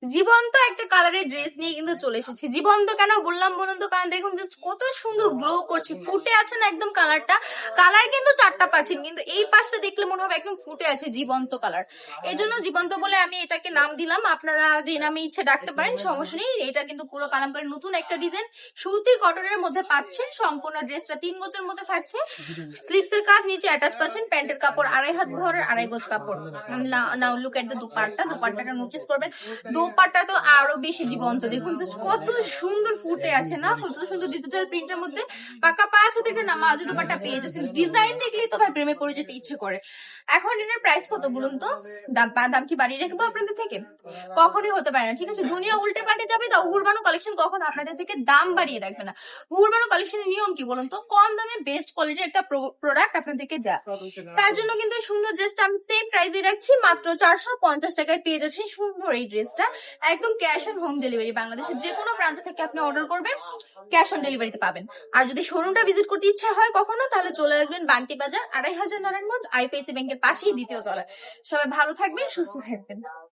জীবন্ত একটা কালারের ড্রেস নিয়ে কিন্তু চলে এসেছি। জীবন্ত কেন বললাম বলুন তো, কারণ দেখুন যে কত সুন্দর গ্লো করছে, ফুটে আছে না একদম কালারটা। কালার কিন্তু চারটা পাচ্ছেন, কিন্তু এই পাশটা দেখলে মনে হবে একদম ফুটে আছে, জীবন্ত কালার। এই জন্য জীবন্ত বলে আমি এটাকে নাম দিলাম। আপনারা যে নামে ইচ্ছে ডাকতে পারেন, সমস্যা নেই। এটা কিন্তু পুরো কালামকারী নতুন একটা ডিজাইন, সুতি কটনের মধ্যে পাচ্ছেন। সম্পূর্ণ ড্রেসটা 3 গজের মধ্যে থাকছে। স্লিভস এর কাজ নিচে অ্যাটাচ পাচ্ছেন। প্যান্টের কাপড় 2.5 হাত ভরের 2.5 গজ কাপড়। নাও লুক এট দ্য দুপাট্টাটা নোটিস করবেন। দোপাট্টা তো আরো বেশি জীবন্ত, দেখুন জাস্ট কত সুন্দর ফুটে আছে না, কত সুন্দর ডিজিটাল প্রিন্টের মধ্যে পাকা 5 হাতে একটা নামাজি দোপাট্টা পেয়ে যাচ্ছেন। ডিজাইন দেখলেই তো ভাই প্রেমে পড়ে যেতে ইচ্ছে করে। এখন এটার প্রাইস কত বলুন তো? দাম কি বাড়িয়ে রাখবো আপনাদের থেকে? কখনই হতে পারে না, ঠিক আছে? দুনিয়া উল্টে পাল্টে যাবে, তো হুরবানো কালেকশন কখন আপনাদের থেকে দাম বাড়িয়ে রাখবে না। হুরবানো কালেকশনের নিয়ম কি বলুন তো? কম দামে বেস্ট কোয়ালিটির একটা প্রোডাক্ট আপনাদেরকে দেয়া। তার জন্য কিন্তু সুন্দর ড্রেসটা আমি সেম প্রাইসে রাখছি, মাত্র 450 টাকায় পেয়ে যাচ্ছেন সুন্দর এই ড্রেসটা। একদম ক্যাশ অন হোম ডেলিভারি, বাংলাদেশের যে কোনো প্রান্ত থেকে আপনি অর্ডার করবেন, ক্যাশ অন ডেলিভারিতে পাবেন। আর যদি শোরুমটা ভিজিট করতে ইচ্ছা হয় কখনো, তাহলে চলে আসবেন বান্টি বাজার 2500 নারায়ণগঞ্জ, আইপিআইসি ব্যাংকের পাশেই দ্বিতীয় তলায়। সবাই ভালো থাকবেন, সুস্থ থাকবেন।